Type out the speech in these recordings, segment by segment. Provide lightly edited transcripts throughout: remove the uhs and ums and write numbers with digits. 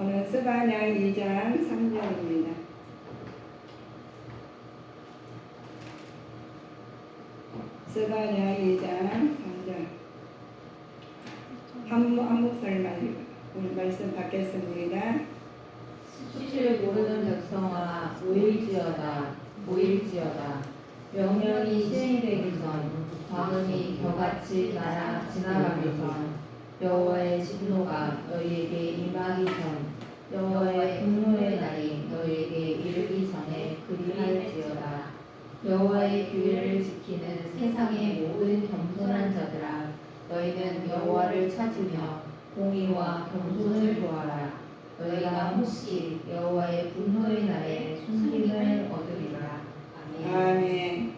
오늘 스바냐 2장 3절입니다. 스바냐 2장 3절 한 목소리만 우리 말씀 받겠습니다. 수치를 모르는 백성아 모일지어다 모일지어다. 명령이 시행되기 전 광음이 겨같이 지나가기 전 여호와의 진노가 너희에게 임하기 전 여호와의 분노의 날이 너희에게 이르기 전에 그리할지어다. 여호와의 규례를 지키는 세상의 모든 겸손한 자들아 너희는 여호와를 찾으며 공의와 겸손을 구하라. 너희가 혹시 여호와의 분노의 날에 숨김을 얻으리라. 아멘. 아멘.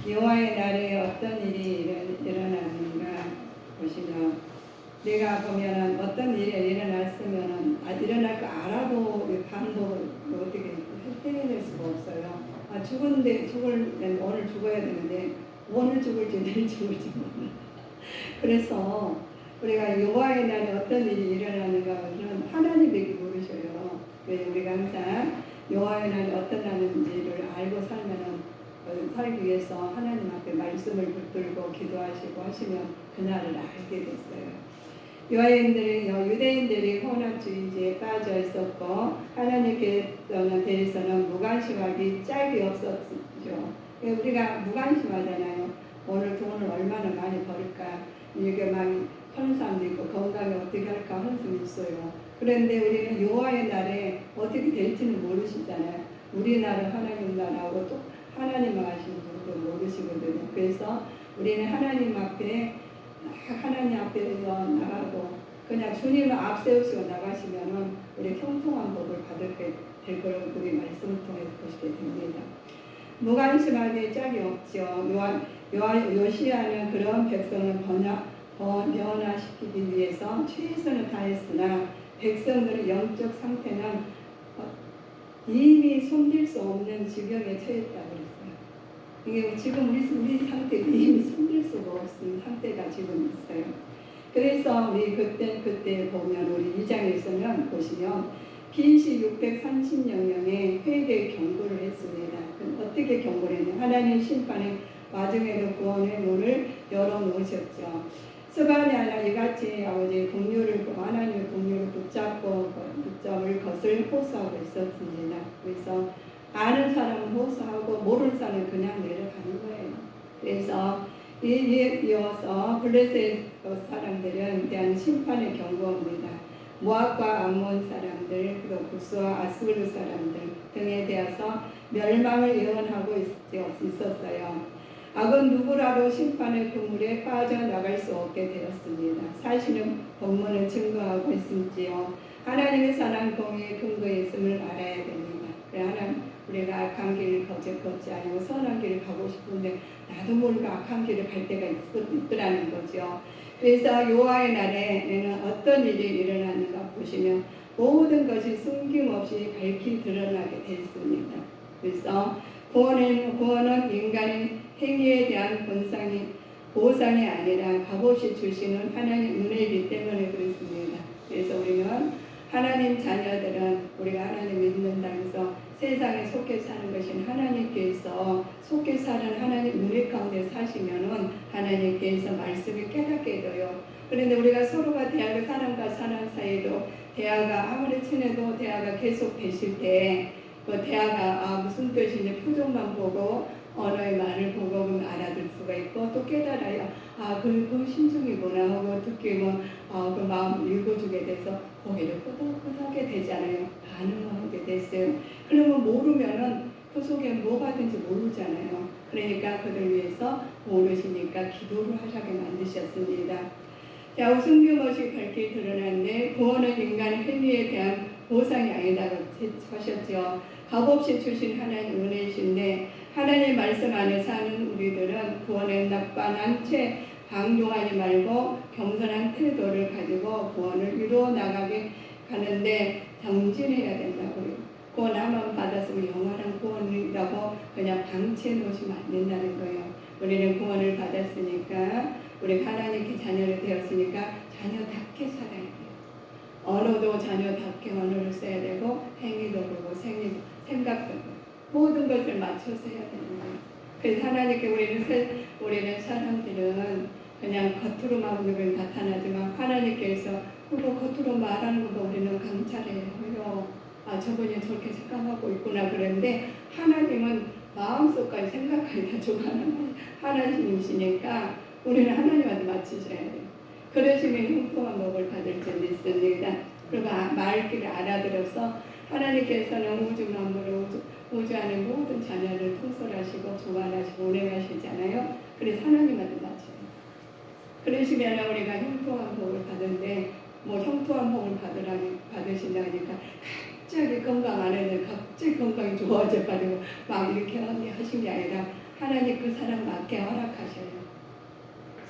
여호와의 날에 어떤 일이 일어나는가 보시면 내가 보면은 어떤 일이 일어났으면은 일어날 거 알아도 방법을 어떻게 해낼 수가 없어요. 오늘 죽어야 되는데 오늘 죽을지 내일 죽을지 몰라. 그래서 우리가 여호와의 날에 어떤 일이 일어나는가는 하나님에게 모르셔요. 우리가 항상 여호와의 날에 어떤 날인지를 알고 살기 위해서 하나님 앞에 말씀을 붙들고 기도하시고 하시면 그날을 알게 됐어요. 유대인들이 혼합주의에 빠져 있었고 하나님께서는 대해서는 무관심하기 짝이 없었죠. 우리가 무관심하잖아요. 오늘 돈을 얼마나 많이 벌을까, 이게 막 하는 사람도 있고 건강에 어떻게 할까 하는 사람도 있어요. 그런데 우리는 여호와의 날에 어떻게 될지는 모르시잖아요. 우리나라 하나님 나라하고 또 하나님 하시는 분도 모르시거든요. 그래서 우리는 하나님 앞에서 나가고 그냥 주님을 앞세우시고 나가시면은 우리 형통한 복을 받게 될 거라고 우리 말씀을 통해 보시게 됩니다. 무관심하게 짝이 없죠. 요시야는 그런 백성을 변화시키기 위해서 최선을 다했으나 백성들의 영적 상태는 이미 손댈 수 없는 지경에 처했다고 그랬어요. 이게 지금 우리 상태가 이미 손댈 수가 없는 상태가 지금 있어요. 그래서 우리 그때 보면 우리 2장에서는 보시면 BC 630년경에 회개 경고를 했습니다. 어떻게 경고를 했냐? 하나님 심판의 와중에도 구원의 문을 열어놓으셨죠. 스바냐나 이같이 하나님의 국류를 붙잡을 것을 호소하고 있었습니다. 그래서 아는 사람은 호소하고 모르는 사람은 그냥 내려가는 거예요. 그래서 이어서 블레셋 사람들은 대한 심판의 경고입니다. 모압과 암몬 사람들, 그리고 구스와 아수르 사람들 등에 대해서 멸망을 예언하고 있었어요. 악은 누구라도 심판의 그물에 빠져나갈 수 없게 되었습니다. 사실은 본문을 증거하고 있음지요. 하나님의 사랑 공의의 근거에 있음을 알아야 됩니다. 우리가 악한 길을 걷지 아니고 선한 길을 가고 싶은데 나도 모르게 악한 길을 갈 때가 있더라는 거죠. 그래서 여호와의 날에는 어떤 일이 일어나는가 보시면 모든 것이 숨김없이 밝히 드러나게 됐습니다. 그래서 구원은 인간의 행위에 대한 보상이 아니라 값없이 주시는 하나님 은혜이기 때문에 그렇습니다. 그래서 우리는 하나님 자녀들은 우리가 하나님 믿는다 해서 세상에 속해 사는 것인 하나님께서 속해 사는 하나님 은혜 가운데 사시면은 하나님께서 말씀을 깨닫게 해줘요. 그런데 우리가 서로가 사람과 사람 사이도 대화가 아무리 친해도 대화가 계속 되실 때 그 대화가 무슨 뜻인지 표정만 보고 언어의 말을 보고 알아들 수가 있고 또 깨달아요. 그 심정이구나 하고 듣게 그 마음 읽어주게 돼서 고개를 끄덕끄덕하게 되잖아요. 반응하게 됐어요. 그러면 모르면은 그 속에 뭐가 있는지 모르잖아요. 그러니까 그들 위해서 모르시니까 기도를 하게 만드셨습니다. 자, 숨김없이 밝게 드러났네. 구원은 인간의 행위에 대한 보상이 아니다고 하셨죠. 값없이 주신 하나님 은혜이신데 하나님 말씀 안에 사는 우리들은 구원에 낙반한 채 방종하지 말고 겸손한 태도를 가지고 구원을 이루어 나가게 가는데 정진해야 된다고요. 구원 한번 받았으면 영원한 구원이라고 그냥 방치해 놓으시면 안 된다는 거예요. 우리는 구원을 받았으니까 우리 하나님께 자녀를 되었으니까 자녀답게 살아야 돼요. 언어도 자녀답게 언어를 써야 되고 행위도 그렇고 생각도 그렇고 모든 것을 맞춰서 해야 되는 거예요. 그래서 하나님께 우리는 사람들은 그냥 겉으로만 우리를 나타나지만 하나님께서 뭐 겉으로 말하는 것도 우리는 감찰해요. 아, 저분이 저렇게 생각하고 있구나. 그런데 하나님은 마음속까지 생각까지 다 조각하는 하나님이시니까 우리는 하나님한테 맞추셔야 돼요. 그러시면 형통한 복을 받을 줄 믿습니다. 그리고 말귀를 알아들어서 하나님께서는 우주 만물을 우주 안의 모든 자녀를 통솔하시고 조관하시고 운행하시잖아요. 그래서 하나님한테 맞춰요. 그러시면 우리가 형통한 복을 받는데 뭐 형통한 복을 받으신다니까 갑자기 건강 안 했는데 갑자기 건강이 좋아져가지고 막 이렇게 하신 게 아니라 하나님 그 사람 맞게 허락하셔요.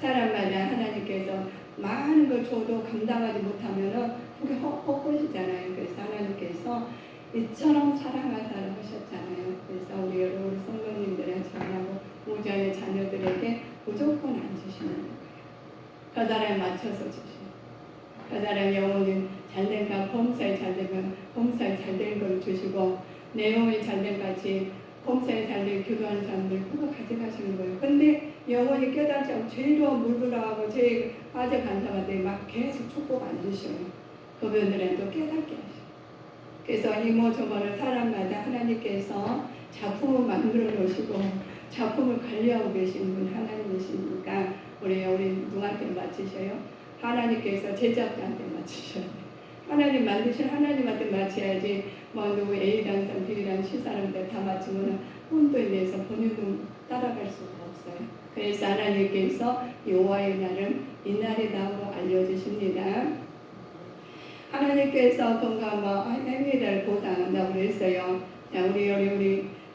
사람마다 하나님께서 많은 걸 줘도 감당하지 못하면은 그게 헛것이잖아요. 그래서 하나님께서 이처럼 사랑하사를 하셨잖아요. 그래서 우리 여러분 성도님들의 자녀하고 우주의 자녀들에게 무조건 안 주시는 거예요. 그 사람에 맞춰서 주시는 그 사람 영혼이 잘된가 범사에 잘되면 범사에 잘된 걸 주시고 내용이 잘된 같이 범사에 잘된 교도하는 사람들 그거 가져가시는 거예요. 근데 영혼이 깨닫지 않고 죄로 물들어가고 죄에 빠져간 사람한테 막 계속 축복 안 주셔요. 그분들은 또 깨닫게 하셔요. 그래서 이모 저모는 사람마다 하나님께서 작품을 만들어 놓으시고 작품을 관리하고 계신 분 하나님이시니까 우리 누구한테 맞추셔요? 하나님께서 제작자한테 맞추셔야 돼요. 하나님 만드신 하나님한테 맞춰야지 뭐 누구 A라는 사람, B라는 C사람들 다 맞추면 혼돈에 대해서 본인도 따라갈 수가 없어요. 그래서 하나님께서 여호와의 날은 이날이라고 알려주십니다. 하나님께서 건강과 행위를 보상한다고 그랬어요. 자, 우리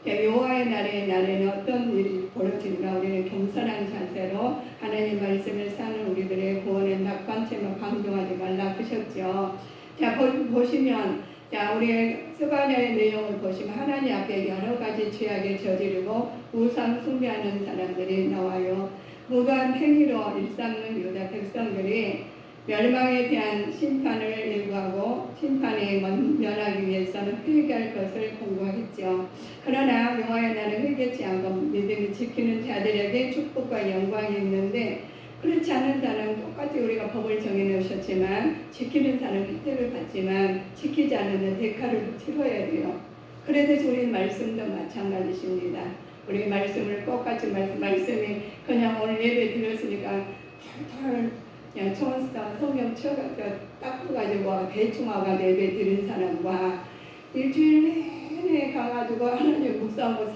여호와의 날에는 어떤 일이 벌어지는가? 우리는 겸손한 자세로 하나님 말씀을 사는 우리들의 구원의 낙관체만 방종하지 말라 하셨죠. 자, 보시면 자, 우리 스바냐의 내용을 보시면 하나님 앞에 여러 가지 죄악을 저지르고 우상 숭배하는 사람들이 나와요. 무도한 행위로 일삼는 유다 백성들이 멸망에 대한 심판을 일구하고 심판에 면하기 위해서는 회개할 것을 공고했죠. 그러나 여호와의 날은 회개치 않고 믿음이 지키는 자들에게 축복과 영광이 있는데 그렇지 않은 자는 똑같이 우리가 법을 정해놓으셨지만 지키는 자는 혜택을 받지만 지키지 않는 대가를 치러야 돼요. 그래서 우리 말씀도 마찬가지십니다. 우리 말씀을 똑같이 말씀이 그냥 오늘 예배 드렸으니까 털털 그냥 성경 쳐가지고 닦아가지고 대충 와가 예배 드린 사람과 일주일 내내 가가지고 하나님 묵상하고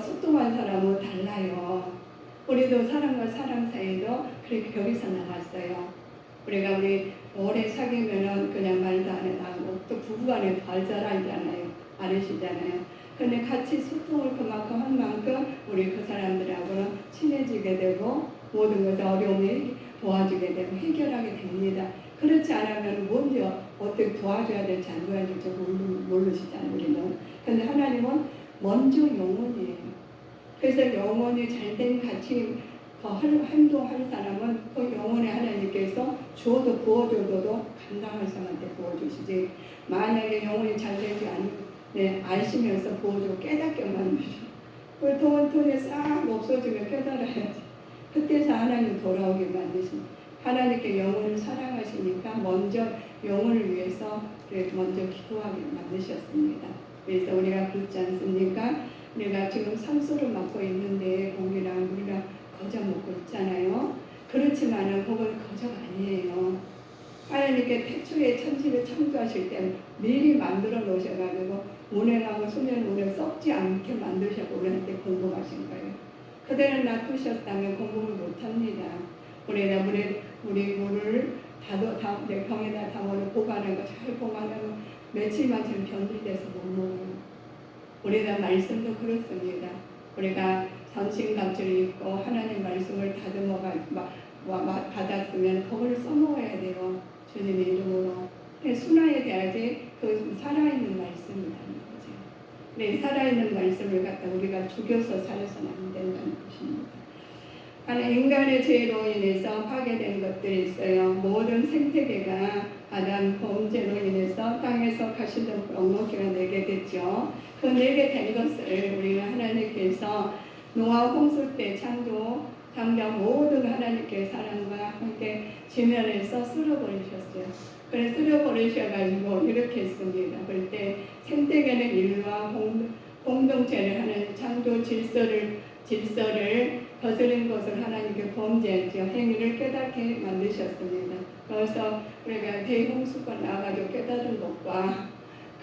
소통한 사람은 달라요. 우리도 사람과 사람 사이도 그렇게 거기서 나왔어요. 우리가 오래 사귀면은 그냥 말도 안 하고 또 부부간에 발전하잖아요. 아르시잖아요. 근데 같이 소통을 그만큼 한 만큼 우리 그 사람들하고는 친해지게 되고 모든 것을 어려움에 도와주게 되고 해결하게 됩니다. 그렇지 않으면 먼저 어떻게 도와줘야 될지 안 도와줘야 될지 모르시잖아요. 우리는. 근데 하나님은 먼저 영혼이에요. 그래서 영혼이 잘된 같이 행동할 사람은 그 영혼의 하나님께서 주어도 부어줘도 감당할 사람한테 부어주시지. 만약에 영혼이 잘되지 아시면서 부어주고 깨닫게 만드시고 그 돈에 싹 없어지면 깨달아야지. 그때서 하나님 돌아오게 만드십니다. 하나님께 영혼을 사랑하시니까 먼저 영혼을 위해서 먼저 기도하게 만드셨습니다. 그래서 우리가 그렇지 않습니까? 우리가 지금 산소를 맡고 있는데 공기랑 우리가 거저 먹고 있잖아요. 그렇지만은 그건 거저가 아니에요. 하나님께 태초에 천지를 창조하실 때 미리 만들어 놓으셔가지고 운행하고 수면 운행 썩지 않게 만드셔서 우리한테 공급하신 거예요. 그대로 놔두셨다면 공급을 못합니다. 우리 물을 내 병에다 담아놓고 보관하고 잘 보관하면 며칠만 지금 변질돼서 못 먹어요. 우리가 말씀도 그렇습니다. 우리가 전신갑주를 입고 하나님 말씀을 다듬어 받았으면 그걸 써먹어야 돼요. 주님의 이름으로. 순화에 대하지 그 살아있는 말씀이라는 거죠. 네, 살아있는 말씀을 갖다 우리가 죽여서 살아서는 안 된다는 것입니다. 인간의 죄로 인해서 파괴된 것들이 있어요. 모든 생태계가 아담 범죄로 인해서 땅에서 가시던 넉넉이가 내게 됐죠. 그 내게 된 것을 우리가 하나님께서 노아 홍수 때 창조 당장 모든 하나님께 사랑과 함께 지면에서 쓸어버리셨어요. 그래서 쓸어버리셔가지고 이렇게 했습니다. 그럴 때 생태계는 인류와 공동체를 하는 창조 질서를 거스른 것을 하나님께 범죄했죠. 행위를 깨닫게 만드셨습니다. 그래서 우리가 대홍수가 나가지고 깨달은 것과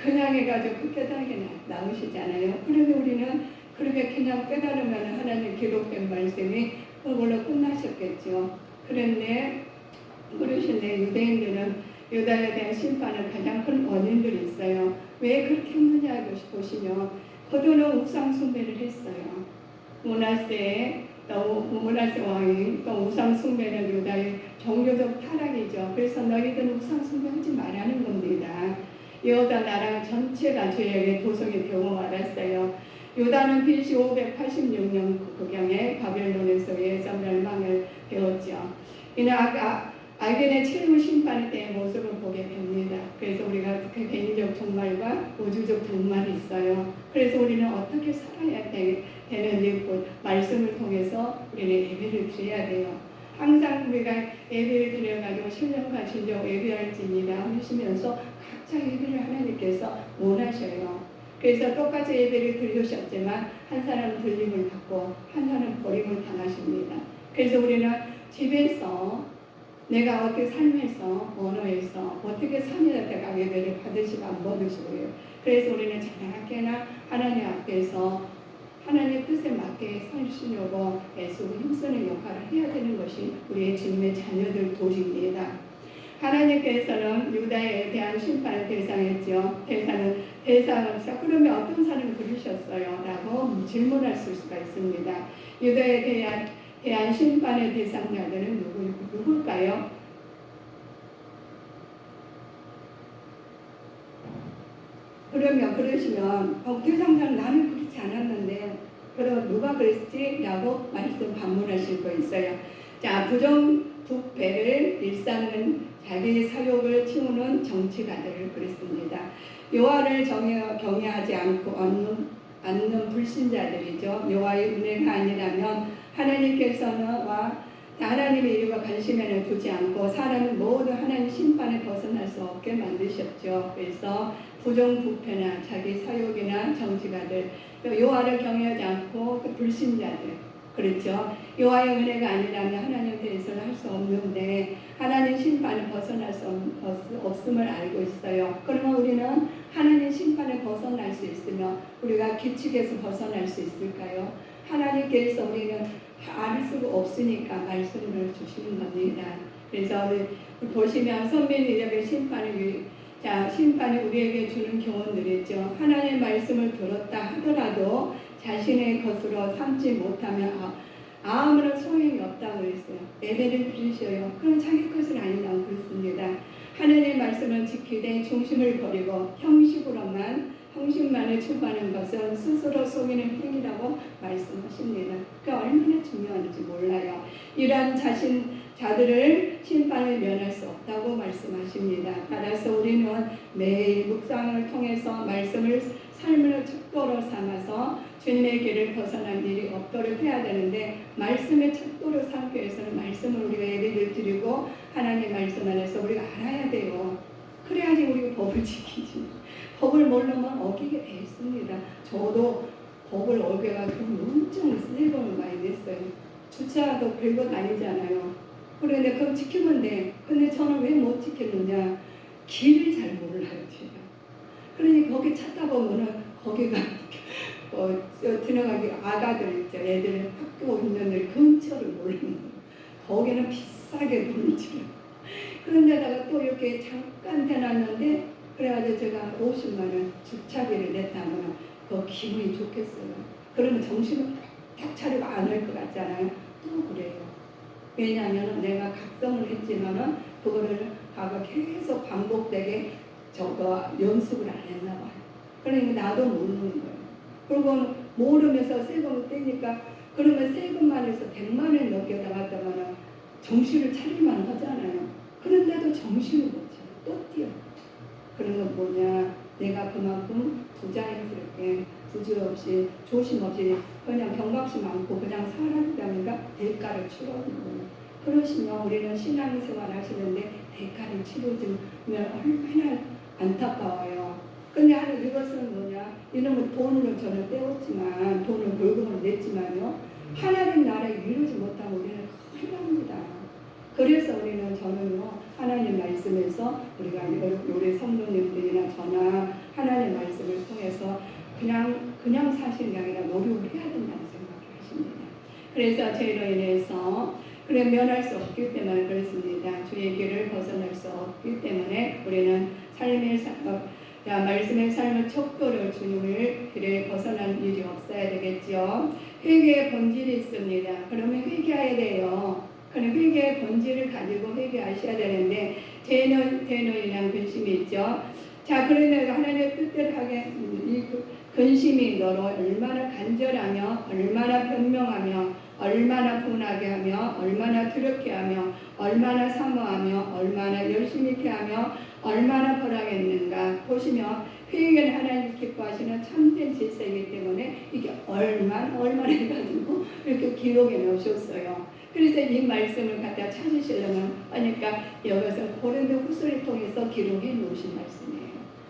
그냥 해가지고 그 깨달게 나오시잖아요. 그런데 우리는 그렇게 그냥 깨달으면 하나님 기록된 말씀이 그걸로 끝나셨겠죠. 그런데 그러신데 유대인들은 유다에 대한 심판은 가장 큰 원인들이 있어요. 왜 그렇게 했느냐 보시면 그들은 우상 숭배를 했어요. 므낫세 왕이 또 우상 숭배는 유다의 종교적 타락이죠. 그래서 너희들은 우상 숭배하지 말라는 겁니다. 여호와 나라 전체가 죄악의 도성이 되고 말았어요. 유다는 BC 586년 그경에 바벨론에서의 멸망을 배웠죠. 이는 악인의 최후 심판에 대한 모습을 보게 됩니다. 그래서 우리가 그 개인적 종말과 우주적 종말이 있어요. 그래서 우리는 어떻게 살아야 되는지 말씀을 통해서 우리는 예배를 드려야 돼요. 항상 우리가 예배를 드려가지고 신령과 진정 예배할지니라 하시면서 각자 예배를 하나님께서 원하셔요. 그래서 똑같이 예배를 드리셨지만 한 사람은 들림을 받고 한 사람은 버림을 당하십니다. 그래서 우리는 집에서 내가 어떻게 삶에서 언어에서 어떻게 삶에서 내가 예배를 받으시고 안 받으시고요. 그래서 우리는 자나깨나 하나님 앞에서 하나님의 뜻에 맞게 살시려고 애쓰고 힘쓰는 역할을 해야 되는 것이 우리의 주님의 자녀들 도리입니다. 하나님께서는 유다에 대한 심판을 대상했죠. 대상을 그러면 어떤 사람이 그러셨어요? 라고 질문할 수가 있습니다. 유다에 대한 심판의 대상자들은 누굴까요? 그러시면 대상자는 나는 그렇지 않았는데 그럼 누가 그랬지? 라고 말씀 반문하실 거 있어요. 자, 부정부패를 일삼는 자기 사욕을 치우는 정치가들 그랬습니다. 여호와를 경외하지 않고 않는 불신자들이죠. 여호와의 은혜가 아니라면 하나님의 이름과 관심에는 두지 않고 사람은 모두 하나님 심판에 벗어날 수 없게 만드셨죠. 그래서 부정부패나 자기 사욕이나 정치가들, 여호와를 경외하지 않고 그 불신자들, 그렇죠. 여호와의 은혜가 아니라면 하나님에 대해서는 할 수 없는데 하나님 심판에 벗어날 수 없음을 알고 있어요. 그러면 우리는 하나님 심판에 벗어날 수 있으면 우리가 규칙에서 벗어날 수 있을까요? 하나님께서 우리는 알 수가 없으니까 말씀을 주시는 겁니다. 그래서 보시면 선민이적의 심판이 우리에게 주는 교훈들이죠. 하나님의 말씀을 들었다 하더라도 자신의 것으로 삼지 못하면 아무런 소용이 없다고 그랬어요. 예배를 드리셔요. 그건 자기 것은 아니라고 그랬습니다. 하나님의 말씀을 지키되 중심을 버리고 형식만을 추구하는 것은 스스로 속이는 행위라고 말씀하십니다. 그러니까 얼마나 중요한지 몰라요. 이러한 자들을 심판을 면할 수 없다고 말씀하십니다. 따라서 우리는 매일 묵상을 통해서 말씀을 삶을 척도로 삼아서 주님의 길을 벗어난 일이 없도록 해야 되는데 말씀의 척도로 삼기 위해서는 말씀을 우리가 예배를 드리고 하나님의 말씀 안에서 우리가 알아야 돼요. 그래야지 우리가 법을 지키지. 법을 모르면 어기게 돼 있습니다. 저도 법을 어겨가지고 엄청 세금을 많이 냈어요. 주차도 별것 아니잖아요. 그런데 그럼 지키면 돼. 근데 저는 왜 못 지켰느냐? 길을 잘 몰라요, 제가. 그러니 거기 찾다 보면은 거기가 들어가기 아가들 있죠. 애들 학교 있는 데 근처를 모르는 거예요. 거기는 비싸게 돈을 치고. 그런 데다가 또 이렇게 잠깐 대놨는데 그래가지고 제가 50만 원 주차비를 냈다면 그 기분이 좋겠어요. 그러면 정신을 딱 차리고 안 할 것 같잖아요. 또 그래요. 왜냐하면 내가 각성을 했지만은 그거를 계속 반복되게 연습을 안 했나 봐요. 그러니까 나도 모르는 거예요. 그리고 모르면서 세금을 떼니까 그러면 세금만 해서 100만 원 넘게 나갔다가는 정신을 차릴만 하잖아요. 그런데도 정신을 못 차려. 또 뛰어. 그런 건 뭐냐? 내가 그만큼 부자연스럽게 부질없이 조심없이 그냥 경각심 않고 그냥 살아가니까 대가를 치러는 거예요. 그러시면 우리는 신앙생활 하시는데 대가를 치러주면 얼마나 안타까워요. 근데 하는 이것은 뭐냐? 이놈은 돈으로 저는 떼었지만 돈을 벌금을 냈지만요. 하나님 나라에 이루지 못하고 우리는 큰일 납니다. 그래서 우리는 저는요 하나님 말씀에서 우리가 우리 성도님들이나 저나 하나님 말씀을 통해서 그냥 사시는 게 아니라 노력을 해야 된다는 생각을 하십니다. 그래서 죄로 인해서 그래 면할 수 없기 때문에 그렇습니다. 주의 길을 벗어날 수 없기 때문에 우리는 말씀의 삶의 척도로 주님을 길을 벗어난 일이 없어야 되겠죠. 회개의 본질이 있습니다. 그러면 회개해야 돼요. 그럼 회개의 본질을 가지고 회개하셔야 되는데 대노인한 근심이 있죠. 자, 그런데 하나님의 뜻대로 하게 이 근심이 너로 얼마나 간절하며 얼마나 변명하며 얼마나 분하게 하며 얼마나 두렵게 하며 얼마나 사모하며 얼마나 열심히 있게 하며 얼마나 벌하겠는가 보시면 회개는 하나님 기뻐하시는 참된 질서이기 때문에 이게 얼마나 해가지고 이렇게 기록해 놓으셨어요. 그래서 이 말씀을 갖다 찾으시려면 그러니까 여기서 고린도 후서를 통해서 기록해 놓으신 말씀이에요.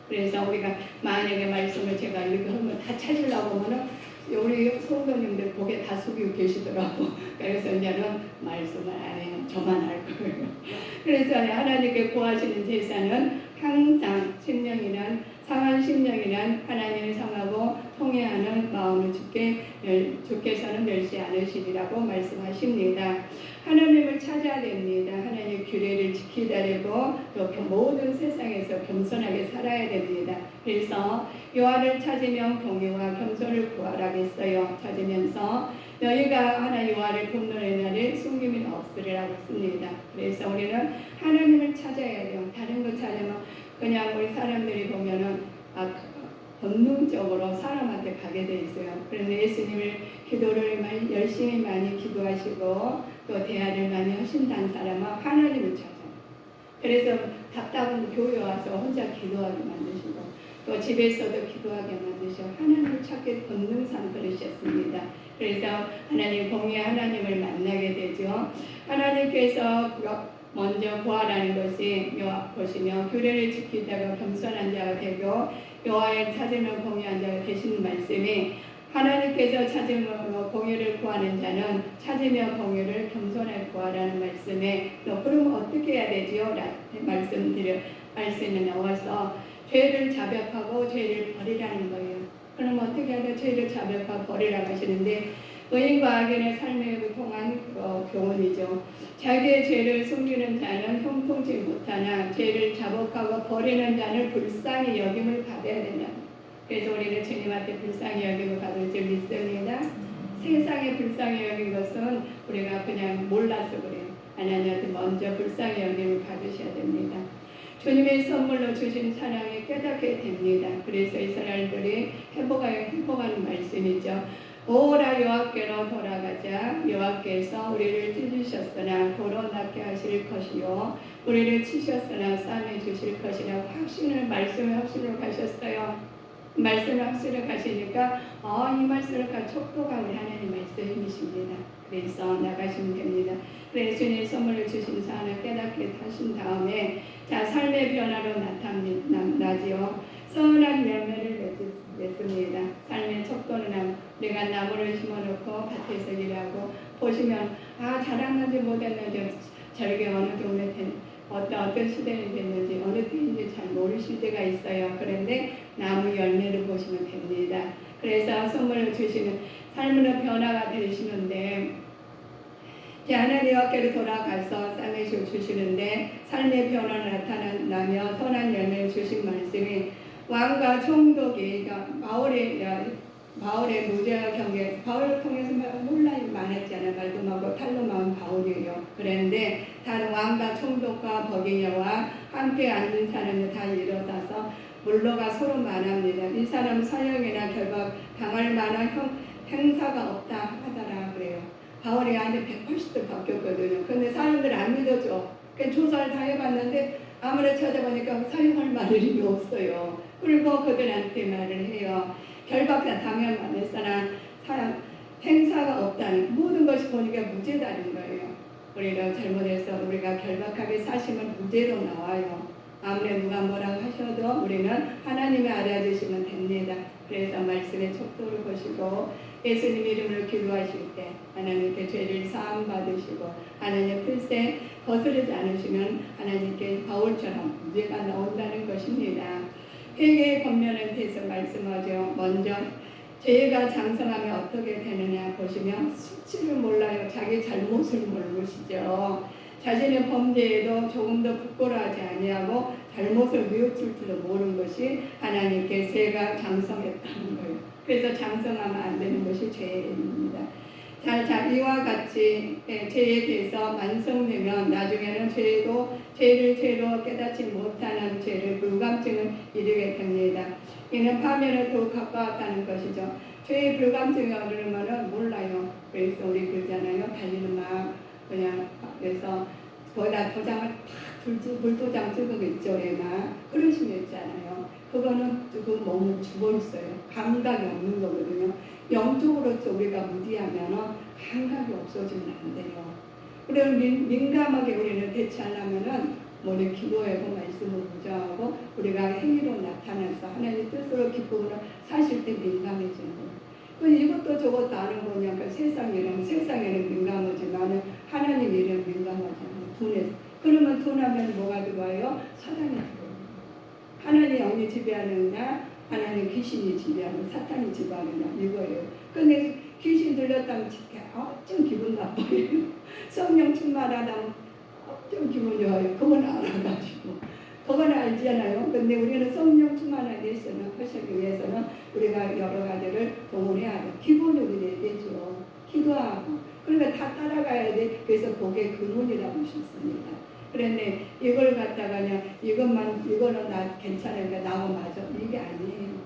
그래서 우리가 만약에 말씀을 제가 이렇게 하면 다 찾으려고 하면은 우리 성도님들 고개 다 숙이고 계시더라고. 그래서 이제는 말씀을 안 해요. 저만 할 거예요. 그래서 하나님께 구하시는 제사는 항상 상한 심령이란 하나님을 상하고 통회하는 마음을 주께서는 멸시 않으시리라고 말씀하십니다. 하나님을 찾아야 됩니다. 하나님의 규례를 지키다 되고 또 모든 세상에서 겸손하게 살아야 됩니다. 그래서 여호와를 찾으면 경외와 겸손을 구하라겠어요. 찾으면서 너희가 하나 여호와를 분노의 날에 숨김이 없으리라고 했습니다. 그래서 우리는 하나님을 찾아야 돼요. 다른 거 찾으면 그냥 우리 사람들이 보면은 본능적으로 사람한테 가게 돼 있어요. 그런데 예수님을 기도를 열심히 많이 기도하시고 또 대화를 많이 하신다는 사람은 하나님을 찾아요. 그래서 답답한 교회 와서 혼자 기도하게 만드시고 또 집에서도 기도하게 만드시고 하나님을 찾게 본능상 그러셨습니다. 그래서 하나님 공의 하나님을 만나게 되죠. 하나님께서 먼저 구하라는 것이 보시면 규례를 지키다가 겸손한 자가 되고 여호와를 찾으면 공의한 자가 되시는 말씀이 하나님께서 찾으며 공의를 구하는 자는 찾으며 공의를 겸손하게 구하라는 말씀에 그럼 어떻게 해야 되지요? 말씀에 나와서 죄를 자백하고 죄를 버리라는 거예요. 그럼 어떻게 해야 죄를 자백하고 버리라고 하시는데 의인과 악인의 삶에 통한 교훈이죠. 자기의 죄를 숨기는 자는 형통치 못하나 죄를 자복하고 버리는 자는 불쌍히 여김을 받아야 된다. 그래서 우리는 주님한테 불쌍히 여김을 받을 줄 믿습니다. 세상에 불쌍히 여긴 것은 우리가 그냥 몰라서 그래요. 하나님한테 먼저 불쌍히 여김을 받으셔야 됩니다. 주님의 선물로 주신 사랑에 깨닫게 됩니다. 그래서 이스라엘들이 회복하는 말씀이죠. 오라 여호와께로 돌아가자. 여호와께서 우리를 찢으셨으나 도로 낫게 하실 것이요 우리를 치셨으나 싸매 주실 것이라 말씀을 확신으로 가셨어요. 말씀을 확신으로 가시니까 이 말씀을 촉도가 우리 하나님 말씀이십니다. 그래서 나가시면 됩니다. 그래서 주님 선물을 주신 사안을 깨닫게 하신 다음에 삶의 변화로 나지요. 선한 열매를 맺습니다. 삶의 척도는 내가 나무를 심어놓고 밭에서 일하고 보시면 자랐는지 못했는지 저에게 어느 정도 어떤 시대는 됐는지 어느 때인지 잘 모르실 때가 있어요. 그런데 나무 열매를 보시면 됩니다. 그래서 선물을 주시는 삶의 변화가 되시는데 하나님 앞께로 돌아가서 쌍을 주시는데 삶의 변화가 나타나며 선한 열매를 주신 말씀이 왕과 총독이 바울의 무죄와 경계 바울을 통해서 논란이 많았잖아요. 말도하고 탈로마은 바울이에요. 그런데 다른 왕과 총독과 버기냐와 함께 앉은 사람을 다 일어서서 물러가 서로 말합니다. 이 사람 사형이나 결박 당할 만한 행사가 없다 하더라 그래요. 바울이 완전 180도 바뀌었거든요. 근데 사람들 안 믿어줘. 조사를 다 해봤는데 아무리 찾아보니까 사용할 마늘이 없어요. 그리고 그들한테 말을 해요. 결박한 당연만에서나 행사가 없다는 모든 것이 보니까 무죄다는 거예요. 우리가 잘못해서 우리가 결박하게 사시면 무죄로 나와요. 아무리 누가 뭐라고 하셔도 우리는 하나님이 알아주시면 됩니다. 그래서 말씀의 척도를 보시고 예수님 이름으로 기도하실 때 하나님께 죄를 사함 받으시고 하나님 글쎄 거스르지 않으시면 하나님께 바울처럼 무죄가 나온다는 것입니다. 회개의 권면에 대해서 말씀하죠. 먼저 죄가 장성하면 어떻게 되느냐 보시면 수치를 몰라요. 자기 잘못을 모르시죠. 자신의 범죄에도 조금도 부끄러워하지 아니하고 잘못을 뉘우칠 줄도 모르는 것이 하나님께 죄가 장성했다는 거예요. 그래서 장성하면 안 되는 것이 죄입니다. 자, 이와 같이 죄에 대해서 완성되면 나중에는 죄를 죄로 깨닫지 못하는 죄를 불감증을 이르게 됩니다. 이는 파멸에 더욱 가까웠다는 것이죠. 죄의 불감증이 어르면은 몰라요. 그래서 우리 그러잖아요. 달리는 막 그냥 그래서 거기다 도장을 불도장 찍은 거 있죠. 막 그런 식으로 있잖아요. 그거는 그 몸을 죽어있어요. 감각이 없는 거거든요. 영적으로 우리가 무디하면은 감각이 없어지면 안 돼요. 그래서 민감하게 우리는 대처하려면은 우리 기도하고 말씀을 무장하고 우리가 행위로 나타나서 하나님 뜻으로 기쁨으로 사실 때 민감해지는 거예요. 이것도 저것도 아는 거냐니까 세상에는 민감하지만 하나님 이름 민감하잖아요. 둔해서. 그러면 둔하면 뭐가 들어와요? 사단이 들어와요. 하나님 영이 지배하느냐 하나님 귀신이 지배하느냐 사탄이 지배하느냐 이거예요. 근데 귀신 들렸다면 좀 기분 나빠요. 성령 충만하다면 좀 기분 좋아요. 그건 알아가지고 그건 알잖아요. 근데 우리는 성령 충만하기 위해서는 하시기 위해서는 우리가 여러 가지를 동원해야 돼요. 기본이 우리 되죠. 기도하고 그러니까 다 따라가야 돼. 그래서 복의 근원이라고 하셨습니다. 그런데 이걸 갖다가 그냥 이거는 나 괜찮으니까 나하고 맞아 이게 아니에요.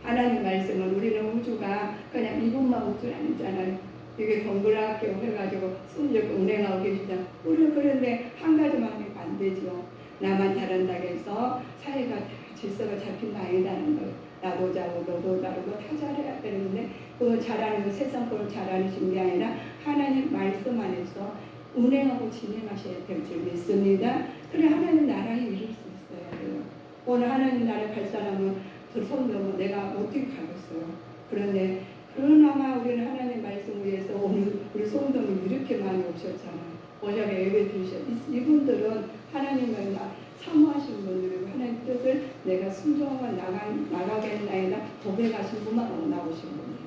하나님 말씀은 우리는 우주가 그냥 이분만 우주는 아니잖아요. 이게 동그랗게 해가지고 숨죽고 운행하고 계시잖아요. 우리는 그런데 한 가지만 하면 안 되죠. 나만 잘한다고 해서 사회가 다 질서가 잡힌 거 아니다는 거예요. 나도 잘하고 너도 잘하고 다 잘해야 되는데 그 잘하는 거 세상 걸 잘하는 게 아니라 하나님 말씀 안에서 운행하고 진행하셔야 될 줄 믿습니다. 그래 하나님 나라에 이룰 수 있어요. 오늘 하나님 나라에 갈 사람은 그 성경은 내가 어떻게 가겠어요. 그런데 그러나마 우리는 하나님 말씀 위해서 오늘 우리 성도님 이렇게 많이 오셨잖아요. 오셔게 예배 드리셨. 이분들은 하나님을 사모하시는 분들이고 하나님 뜻을 내가 순종하고 나가겠나이다 고백하신 분만 나오신 분입니다.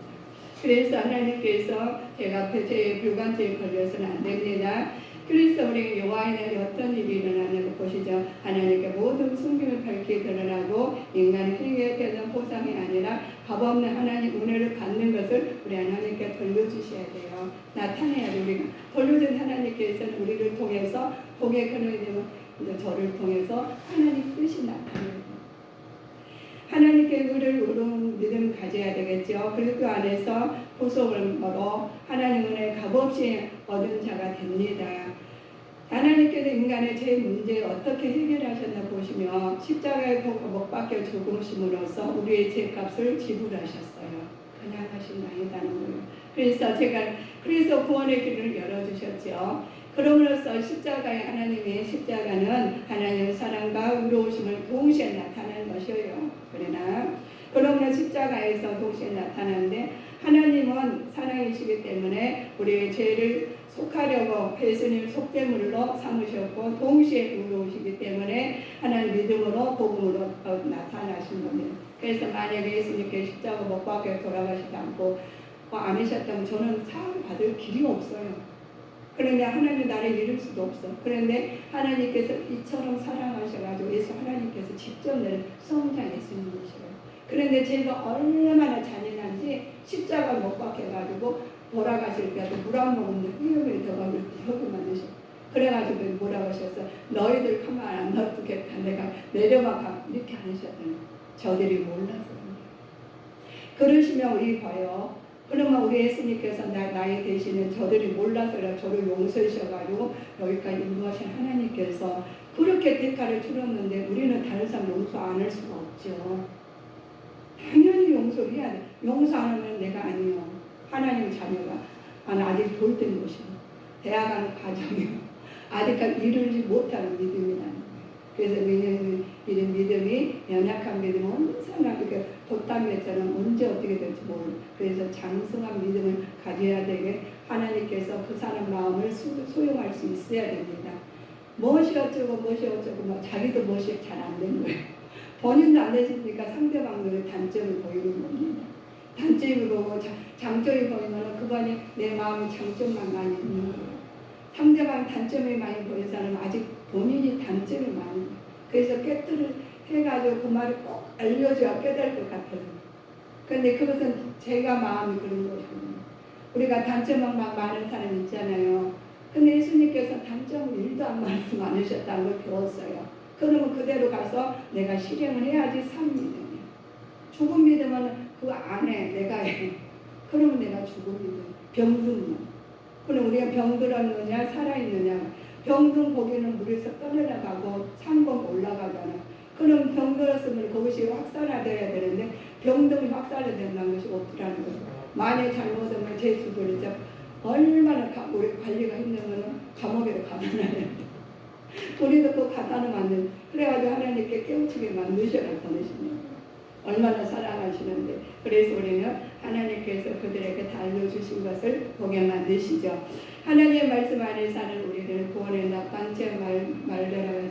그래서 하나님께서 제가 죄의 불감증에 걸려서는 안 됩니다. 그래서 우리 여호와의 어떤 일이 일어나는 거 보시죠. 하나님께 모든 숨김을 밝게 드러나고 인간의 행위에 대한 보상이 아니라 값없는 하나님 은혜를 받는 것을 우리 하나님께 돌려주셔야 돼요. 나타내야 돼요. 우리가 돌려준 하나님께서는 우리를 통해서 복의 근원이 저를 통해서 하나님 뜻이 나타내요. 하나님께 우리를 의로운 믿음 가져야 되겠죠. 그리고 그 안에서 보석을 걸어 하나님 은혜 값없이 얻은 자가 됩니다. 하나님께서 인간의 죄 문제를 어떻게 해결하셨나 보시면 십자가에 못 박혀 죽으심으로써 우리의 죄값을 지불하셨어요. 그냥 하신 거 아니다는 거예요. 그래서 구원의 길을 열어주셨죠. 그러므로써 십자가의 하나님의 십자가는 하나님의 사랑과 의로우심을 동시에 나타내는 것이에요. 그러므로 십자가에서 동시에 나타나는데 하나님은 사랑이시기 때문에 우리의 죄를 속하려고 예수님 속죄물로 삼으셨고 동시에 의로우시기 때문에 하나님 믿음으로 복음으로 나타나신 겁니다. 그래서 만약에 예수님께 십자가 못 박혀 돌아가시지 않고 안 하셨다면 저는 사함 받을 길이 없어요. 그런데 하나님 나를 이룰 수도 없어. 그런데 하나님께서 이처럼 사랑하셔가지고 예수 하나님께서 직접 내린 성자 예수님이셔요. 그런데 제가 얼마나 잔인한지 십자가 못 박혀가지고 돌아가실 때도 물 한 모금 위험에 들어가고 여기 만드셔. 그래가지고 뭐라고 하셨어? 너희들 가만 안 놔두겠다. 내가 내려가 이렇게 안 하셨더니 저들이 몰라서. 그러시면 우리 봐요. 그러면 우리 예수님께서 나의 대신에 저들이 몰라서 저를 용서하셔가지고 여기까지 인도하신 하나님께서 그렇게 대가를 치렀는데 우리는 다른 사람 용서 안 할 수가 없죠. 당연히 용서를 해야 돼. 용서 안 하면 내가 아니요. 하나님 자녀가 아직 돌된 것이요. 대학 가는 과정이요. 아직까지 이루지 못하는 믿음이라는 거예요. 그래서 왜냐하면 이런 믿음이 연약한 믿음은 언제나 이렇게 돛담배처럼 언제 어떻게 될지 모르고 그래서 장성한 믿음을 가져야 되게 하나님께서 그 사람 마음을 소용할 수 있어야 됩니다. 무엇이 어쩌고 뭐 자기도 무엇이 잘 안 된 거예요. 본인도 안 되시니까 상대방의 단점을 보이는 겁니다. 단점을 보고 장점이 보이면 그간에 내 마음의 장점만 많이 있는 거예요. 상대방 단점이 많이 보이는 사람은 아직 본인이 단점이 많은 거예요. 그래서 깨뜨를 해가지고 그 말을 꼭 알려줘야 깨달을 것 같아요. 그런데 그것은 제가 마음이 그런 것입니다. 우리가 단점만 많은 사람 있잖아요. 근데 예수님께서 단점을 1도 안 말씀 안 하셨다는 걸 배웠어요. 그러면 그대로 가서 내가 실행을 해야지 산 믿음이에요. 죽은 믿음은 그 안에 내가 해. 그러면 내가 죽은 믿음. 병든 그럼 우리가 병들었느냐 살아있느냐. 병든 고기는 물에서 떠내려가고 산봉 올라가잖아. 그럼 병들었으면 그것이 확산화되어야 되는데 병든이 확산화된다는 것이 없더라는 거예요. 만약 잘못하면 제수들을 얼마나 우리 관리가 힘들면 감옥에 가둬놔야 돼. 우리도 그 가다는 만든 그래가지고 하나님께 깨우치게 만드셔라 보내시는 얼마나 사랑하시는데 그래서 우리는 하나님께서 그들에게 다 알려주신 것을 보게 만드시죠. 하나님의 말씀 안에 사는 우리들은 구원의 낙관죄 말대로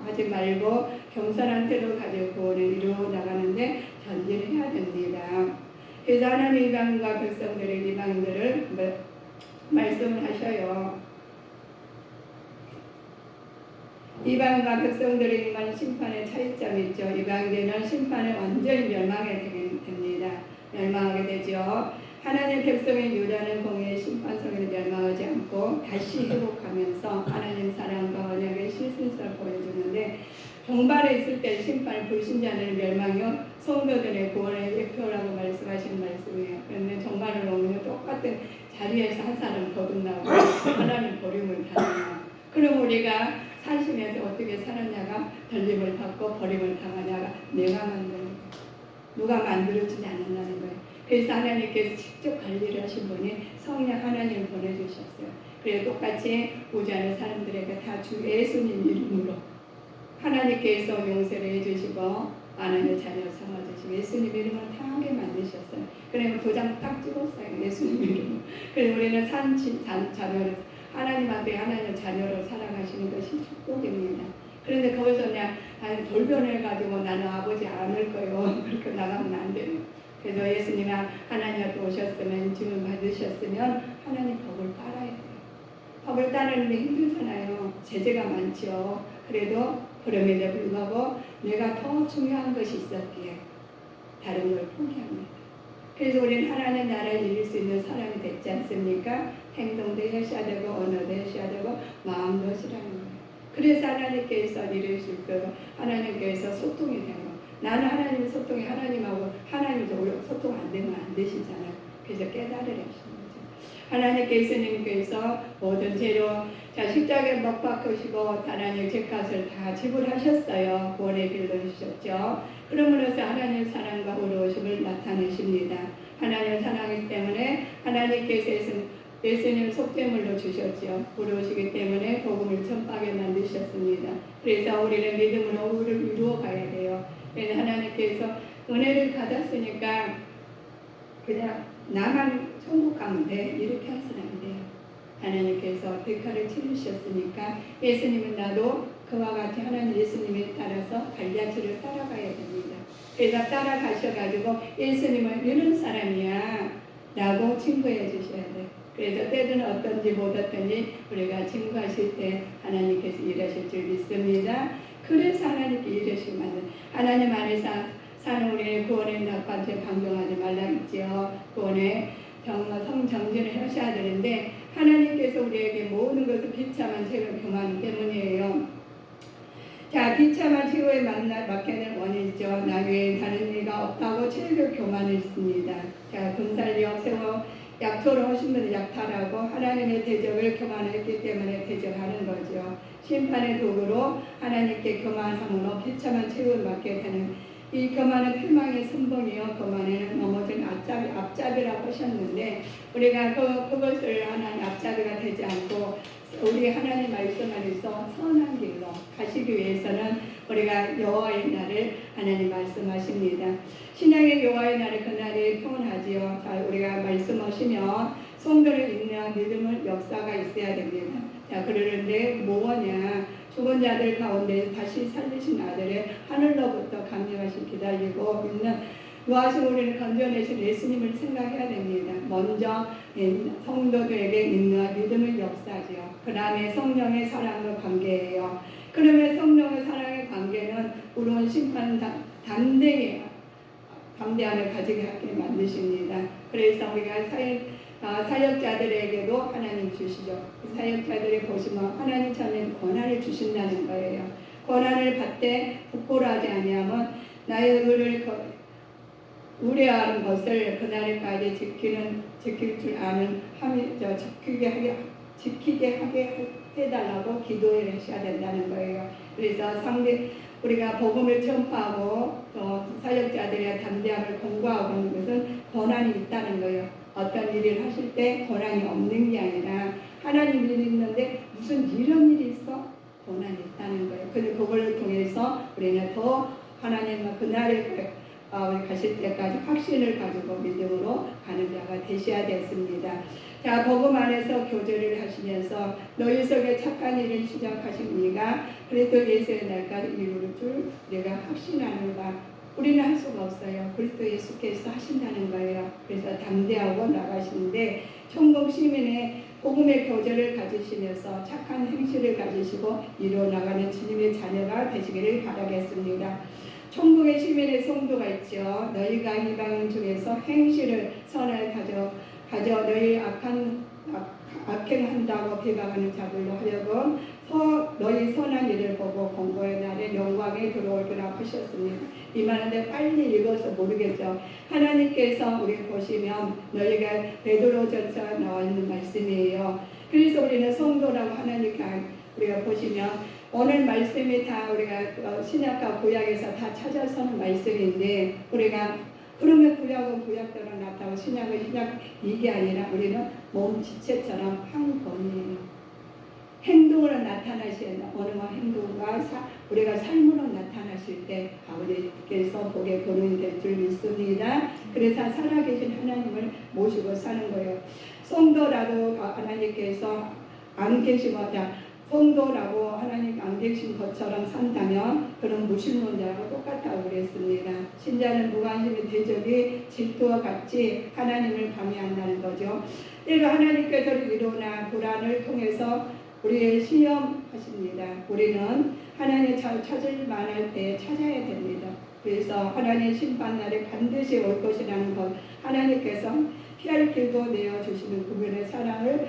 하지 말고 겸손한 태도 가지고 구원을 이루어 나가는데 전진을 해야 됩니다. 그래서 하나님 이방인과 백성들의 이방인들을 말씀을 하셔요. 이방인과 백성들의 임한 심판의 차이점이 있죠. 이방인들은 심판에 완전히 멸망하게 됩니다. 멸망하게 되죠. 하나님 백성의 유다는 공의의 심판성에 멸망하지 않고 다시 회복하면서 하나님 사랑과 언약의 실신성을 보여주는데 종발에 있을 때 심판 불신자들의 멸망이요 성도들의 구원의 예표라고 말씀하신 말씀이에요. 그런데 종말을 오면 똑같은 자리에서 한 사람 거듭나고 하나님 버림을 당해요. 그럼 우리가 산심에서 어떻게 살았냐가 별림을 받고 버림을 당하냐가 내가 만든 누가 만들어주지 않는다는 거예요. 그래서 하나님께서 직접 관리를 하신 분이 성령 하나님을 보내주셨어요. 그래서 똑같이 우주 안의 사람들에게 다 주 예수님 이름으로 하나님께서 용서를 해주시고 하나님의 자녀 삼아주시고 예수님 이름을 다 하게 만드셨어요. 그래서 도장 딱 찍었어요. 예수님 이름으로. 그래서 우리는 자녀를 하나님 앞에 하나님의 자녀로 살아가시는 것이 축복입니다. 그런데 거기서 그냥 돌변해가지고 나는 아버지 안을 거요. 그렇게 나가면 안 돼요. 그래서 예수님이 하나님 앞에 오셨으면 짐을 받으셨으면 하나님 법을 따라야 돼요. 법을 따르는데 힘들잖아요. 제재가 많죠. 그래도 그럼에도 불구하고 내가 더 중요한 것이 있었기에 다른 걸 포기합니다. 그래서 우리는 하나님 나라를 이룰 수 있는 사람이 됐지 않습니까? 행동도 하셔야 되고 언어도 하셔야 되고 마음도 하시라는 거예요. 그래서 하나님께서 이루실 거고 하나님께서 소통이 되고 나는 하나님 소통이 하나님하고 하나님도 소통 안 되면 안 되시잖아요. 그래서 깨달으라 하시는 거죠. 하나님께서 예수님께서 모든 죄로 십자가에 못 박으시고 하나님 죄값을 다 지불하셨어요. 구원의 길로 주셨죠. 그러므로서 하나님의 사랑과 의로우심을 나타내십니다. 하나님의 사랑이기 때문에 하나님께서 예수님을 속죄물로 주셨죠. 의로우시기 때문에 복음을 전파하게 만드셨습니다. 그래서 우리는 믿음으로 의를 이루어 가야 돼요. 그래서 하나님께서 은혜를 받았으니까 그냥 나만 천국 가면 돼 이렇게 하시면 안 돼요. 하나님께서 대가를 치르셨으니까 예수님은 나도 그와 같이 하나님 예수님에 따라서 갈라치를 따라가야 됩니다. 그래서 따라가셔가지고 예수님은 이런 사람이야 라고 증거해 주셔야 돼. 그래서 때는 어떤지 못 어떤지 우리가 증거하실 때 하나님께서 일하실 줄 믿습니다. 그래서 하나님께 일하시고 만든 하나님 안에서 사는 우리의 구원의 낙관죄 방종하지 말라 했지요. 구원의 성정진을 하셔야 되는데 하나님께서 우리에게 모든 것을 비참한 죄를 교만하기 때문이에요. 자, 비참한 최후에 맡게 될 원인이죠. 나 외에 다른 이가 없다고 죄를 교만했습니다. 자, 금살력 세워 약토를 하신 분은 약탈하고 하나님의 대적을 교만했기 때문에 대적하는 거죠. 심판의 도구로 하나님께 교만함으로 비참한 책을 맡게 되는 이 교만은 패망의 선봉이요 교만에는 넘어진 앞잡이라고 하셨는데 우리가 그것을 하나님 앞잡이가 되지 않고 우리 하나님 말씀 안에서 선한 길로 가시기 위해서는 우리가 여호와의 날을 하나님 말씀하십니다. 신약의 여호와의 날은 그날이 평온하지요. 자, 우리가 말씀하시면 성도를 인내한 믿음을 역사가 있어야 됩니다. 자, 그러는데 뭐냐? 죽은 자들 가운데 다시 살리신 아들의 하늘로부터 강림하신 기다리고 있는 무하신 우리를 건져내신 예수님을 생각해야 됩니다. 먼저 성도들에게 인내와 믿음을 역사하지요. 그 다음에 성령의 사랑과 관계예요. 그러면 성령의 사랑의 관계는 우리는 심판 담대함을 가지게 하게 만드십니다. 그래서 우리가 사역자들에게도 하나님 주시죠. 사역자들이 보시면 하나님 저는 권한을 주신다는 거예요. 권한을 받되 부끄러워하지 아니하면 나의 의를 우려하는 것을 그날까지 지킬 줄 아는 지키게 하게 해달라고 기도를 하셔야 된다는 거예요. 그래서 우리가 복음을 전파하고 또 사역자들의 담대함을 공부하고 하는 것은 권한이 있다는 거예요. 어떤 일을 하실 때 권한이 없는 게 아니라 하나님 일이 있는데 무슨 이런 일이 있어? 권한이 있다는 거예요. 근데 그걸 통해서 우리는 더 하나님과 그날에 우리 가실 때까지 확신을 가지고 믿음으로 가는 자가 되셔야 됐습니다. 자, 복음 안에서 교제를 하시면서 너희 속에 착한 일을 시작하신 이가 그리스도 예수의 날까지 이룰 줄 내가 확신하는가. 우리는 할 수가 없어요. 그리스도 예수께서 하신다는 거예요. 그래서 담대하고 나가시는데 천국 시민의 복음의 교제를 가지시면서 착한 행실을 가지시고 이루어나가는 주님의 자녀가 되시기를 바라겠습니다. 천국의 시민의 성도가 있죠. 너희가 이방인 중에서 행실을 선을 가져 너희 악행한다고 비방하는 자들로 하여금 너희 선한 일을 보고 공고의 날에 영광에 들어오리라 하셨습니다. 이 말인데 빨리 읽어서 모르겠죠. 하나님께서 우리 보시면 너희가 베드로전서에 나와 있는 말씀이에요. 그래서 우리는 성도라고 하나님께 우리가 보시면 오늘 말씀이 다 우리가 신약과 구약에서 다 찾아서는 말씀인데 우리가 그러면 구약은 구약대로 나타나고 신약은 신약 이게 아니라 우리는 몸 지체처럼 한 권이에요. 행동으로 나타나셔야 어느 행동과 우리가 삶으로 나타나실 때 아버지께서 복의 근원이 될 줄 믿습니다. 그래서 살아계신 하나님을 모시고 사는 거예요. 성도라고 하나님께서 안 계시거나 성도라고 하나님 안 계신 것처럼 산다면 그런 무신론자하고 똑같다고 그랬습니다. 신자는 무관심의 대적이 질투와 같이 하나님을 방해한다는 거죠. 때로 하나님께서 이로나 불안을 통해서 우리를 시험하십니다. 우리는 하나님을 찾을 만할 때 찾아야 됩니다. 그래서 하나님의 심판날에 반드시 올 것이라는 것 하나님께서 피할 길도 내어주시는 그분의 사랑을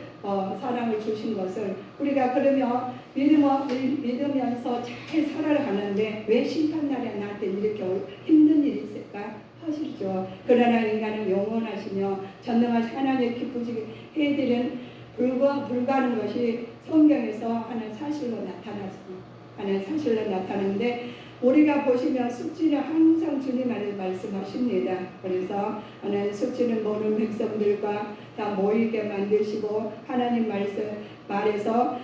주신 것을 우리가 그러면 믿으면서 잘 살아가는데 왜 심판날에 나한테 이렇게 힘든 일이 있을까? 하시죠. 그러나 인간은 영원하시며 전능하신 하나님의 기쁘시게 해드리는 불가는 것이 성경에서 하는 사실로 나타나는데 우리가 보시면 숙지는 항상 주님 안에 말씀하십니다. 그래서 하나님 숙지는 모든 백성들과 다 모이게 만드시고 하나님 말에서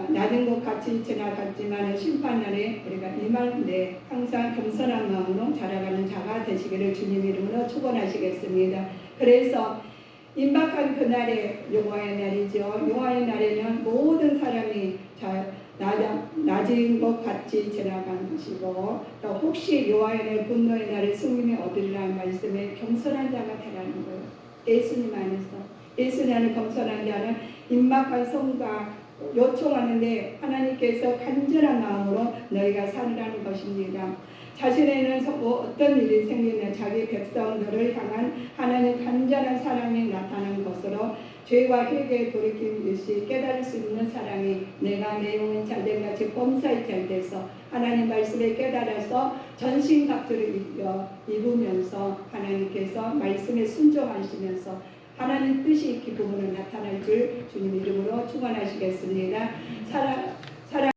낮은 것 같이 지나갔지만 심판날에 우리가 임하는데 항상 겸손한 마음으로 자라가는 자가 되시기를 주님 이름으로 축원하시겠습니다. 그래서 임박한 그날에 여호와의 날이죠. 여호와의 날에는 모든 사람이 낮은 것 같이 지나가는 것이고 또 혹시 여호와의 날 분노의 날에 승리를 얻으리라는 말씀에 겸손한 자가 되라는 거예요. 예수님 안에서 예수님 안에 겸손한 자는 임박한 성과 요청하는데 하나님께서 간절한 마음으로 너희가 살으라는 것입니다. 자신에는 어떤 일이 생기면 자기 백성들을 향한 하나님의 간절한 사랑이 나타나는 것으로 죄와 회개에 돌이킴 일시 깨달을 수 있는 사랑이 내가 내 영혼 잘된 같이 범사에 잘 돼서 하나님 말씀에 깨달아서 전신갑주를 입으면서 하나님께서 말씀에 순종하시면서 하나님 뜻이 기쁨으로 나타날 줄 주님 이름으로 축원하시겠습니다.